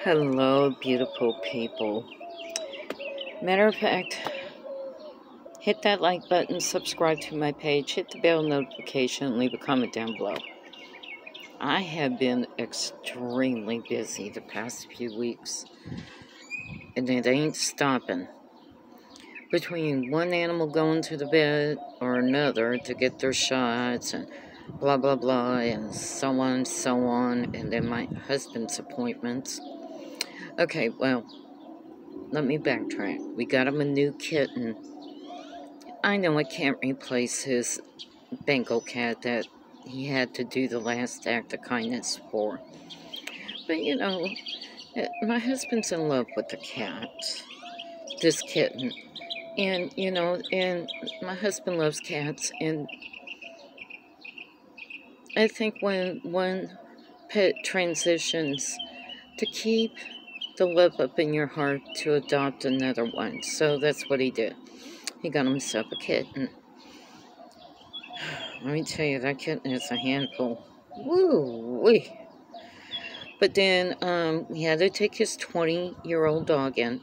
Hello, beautiful people. Matter of fact, hit that like button, subscribe to my page, hit the bell notification, leave a comment down below. I have been extremely busy the past few weeks, and it ain't stopping. Between one animal going to the vet or another to get their shots and blah blah blah and so on, and then my husband's appointments. Okay, well, let me backtrack. We got him a new kitten. I know I can't replace his Bengal cat that he had to do the last act of kindness for. But my husband's in love with the cat, this kitten. And my husband loves cats. And I think when one pet transitions, to keep the love up in your heart to adopt another one. So that's what he did. He got himself a kitten. Let me tell you, that kitten is a handful. Woo-wee. But then we had to take his 20-year-old dog in.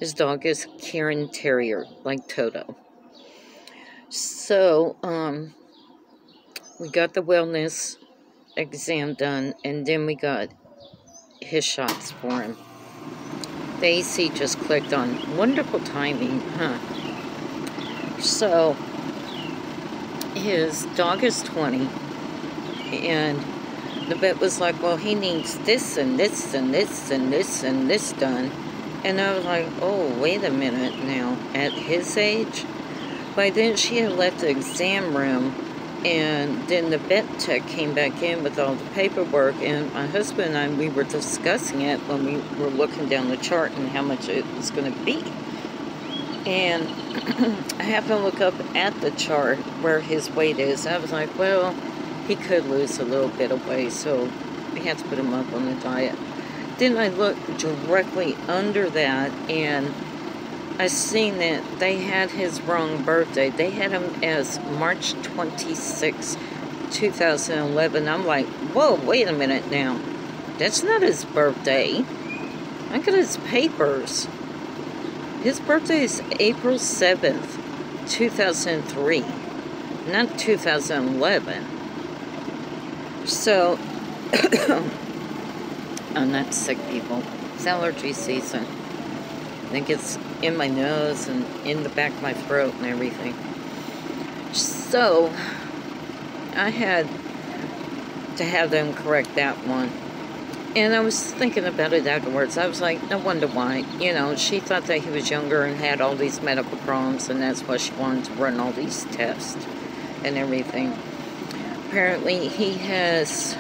His dog is Karen Terrier, like Toto. So we got the wellness exam done, and then we got his shots for him. The AC just clicked on. Wonderful timing, huh? So his dog is 20, and the vet was like, well, he needs this and this and this and this and this done. And I was like, oh, wait a minute now. At his age? By then, she had left the exam room, and then the vet tech came back in with all the paperwork, and my husband and I, we were discussing it when we were looking down the chart and how much it was going to be. And I happened to look up at the chart where his weight is. I was like, well, he could lose a little bit of weight, so we had to put him up on the diet. Then I looked directly under that, and I seen that they had his wrong birthday. They had him as March 26, 2011. I'm like, whoa, wait a minute now. That's not his birthday. I got his papers. His birthday is April 7th, 2003, not 2011. So, I'm not sick, people. It's allergy season. I think it's in my nose and in the back of my throat and everything. So, I had to have them correct that one. And I was thinking about it afterwards. I was like, no wonder why. She thought that he was younger and had all these medical problems, and that's why she wanted to run all these tests and everything. Apparently, he has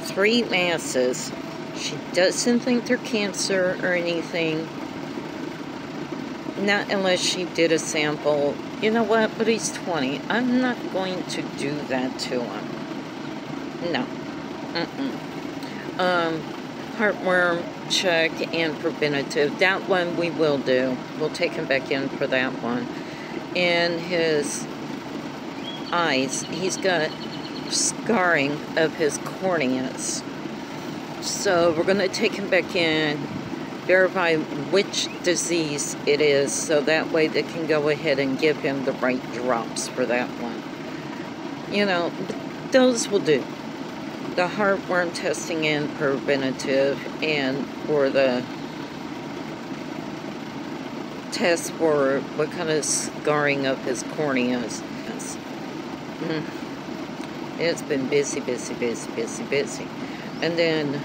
3 masses. She doesn't think they're cancer or anything. Not unless she did a sample. You know what? But he's 20. I'm not going to do that to him. No. Heartworm check and preventative. That one we will do. We'll take him back in for that one. And his eyes, he's got scarring of his corneas. So we're going to take him back in, verify which disease it is, so that way they can go ahead and give him the right drops for that one. Those will do. The heartworm testing and preventative, and for the test for what kind of scarring of his corneas. It's been busy. And then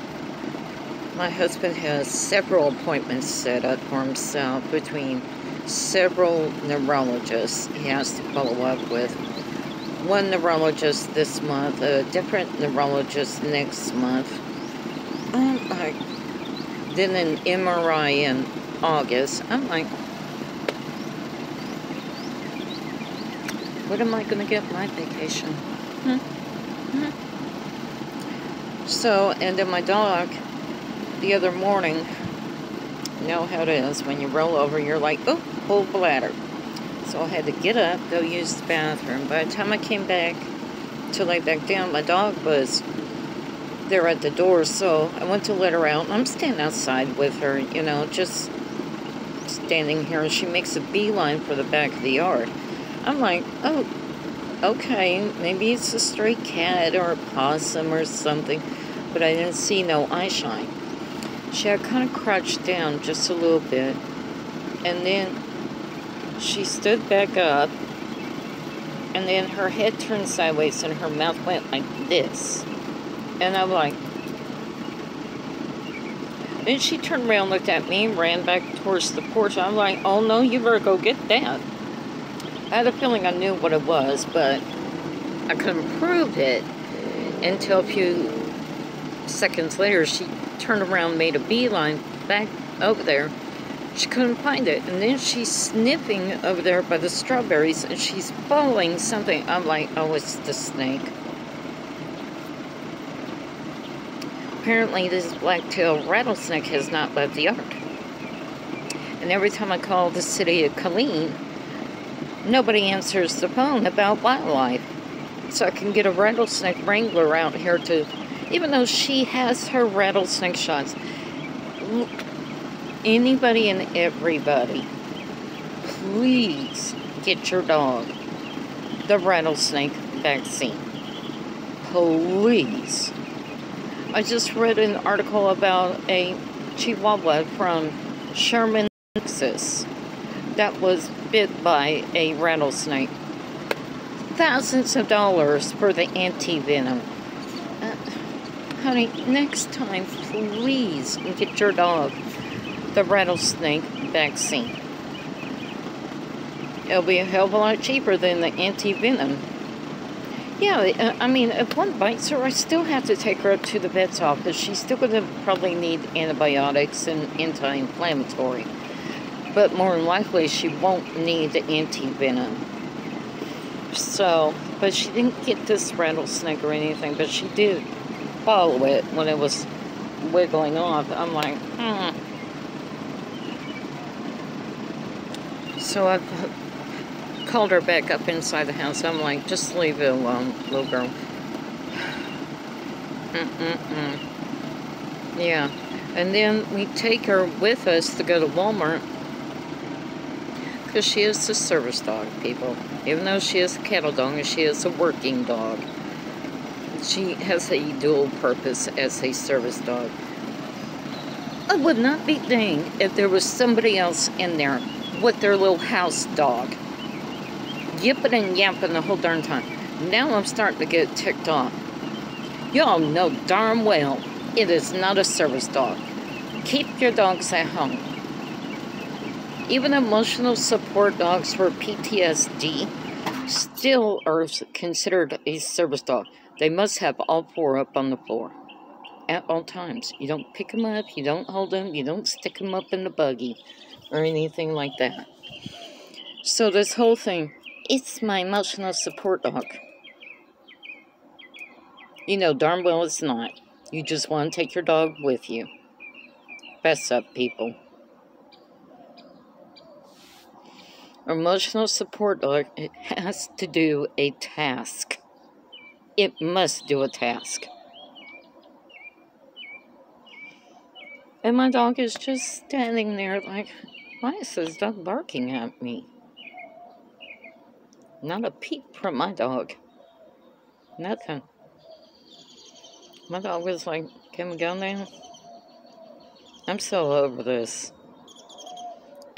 my husband has several appointments set up for himself between several neurologists he has to follow up with. One neurologist this month, a different neurologist next month. Then an MRI in August. I'm like, what am I going to get my vacation? So, and then my dog, the other morning, you know how it is, when you roll over, you're like, oh, full bladder. So I had to get up, go use the bathroom. By the time I came back to lay back down, my dog was there at the door, so I went to let her out, and I'm standing outside with her, you know, just standing here, and she makes a beeline for the back of the yard. I'm like, oh, okay, maybe it's a stray cat or a possum or something, but I didn't see no eye shine. She had kind of crouched down just a little bit, and then she stood back up, and then her head turned sideways and her mouth went like this. And I'm like, then she turned around, looked at me, and ran back towards the porch. I'm like, oh no, you better go get that. I had a feeling I knew what it was, but I couldn't prove it until a few seconds later. She turned around, made a beeline back over there. She couldn't find it, and then she's sniffing over there by the strawberries, and she's following something. I'm like, oh, it's the snake. Apparently, this black-tailed rattlesnake has not left the yard. And every time I call the city of Killeen, nobody answers the phone about wildlife. So I can get a rattlesnake wrangler out here to, even though she has her rattlesnake shots. Anybody and everybody, please get your dog the rattlesnake vaccine. Please. I just read an article about a Chihuahua from Sherman, Texas, that was bit by a rattlesnake. Thousands of dollars for the anti-venom. Honey, next time, please get your dog the rattlesnake vaccine. It'll be a hell of a lot cheaper than the anti-venom. Yeah, I mean, if one bites her, I still have to take her up to the vet's office. She's still going to probably need antibiotics and anti-inflammatory. But more than likely, she won't need the anti-venom. So, but she didn't get this rattlesnake or anything, but she did follow it when it was wiggling off. I'm like, So I've called her back up inside the house. I'm like, just leave it alone, little girl. Yeah. And then we take her with us to go to Walmart, because she is a service dog, people. Even though she is a cattle dog and she is a working dog, she has a dual purpose as a service dog. I would not be dang if there was somebody else in there with their little house dog, yipping and yapping the whole darn time. Now I'm starting to get ticked off. Y'all know darn well it is not a service dog. Keep your dogs at home. Even emotional support dogs for PTSD still are considered a service dog. They must have all four up on the floor at all times. You don't pick them up, you don't hold them, you don't stick them up in the buggy or anything like that. So this whole thing, it's my emotional support dog. You know darn well it's not. You just want to take your dog with you. Fess up, people. Emotional support dog, it has to do a task. It must do a task. And my dog is just standing there like, why is this dog barking at me? Not a peep from my dog. Nothing. My dog was like, can we go now? I'm so over this.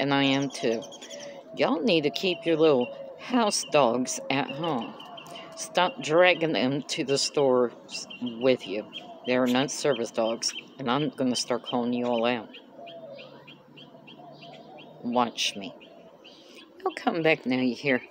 And I am too. Y'all need to keep your little house dogs at home. Stop dragging them to the store with you. They are not service dogs. And I'm going to start calling you all out. Watch me. I'll come back now, you hear.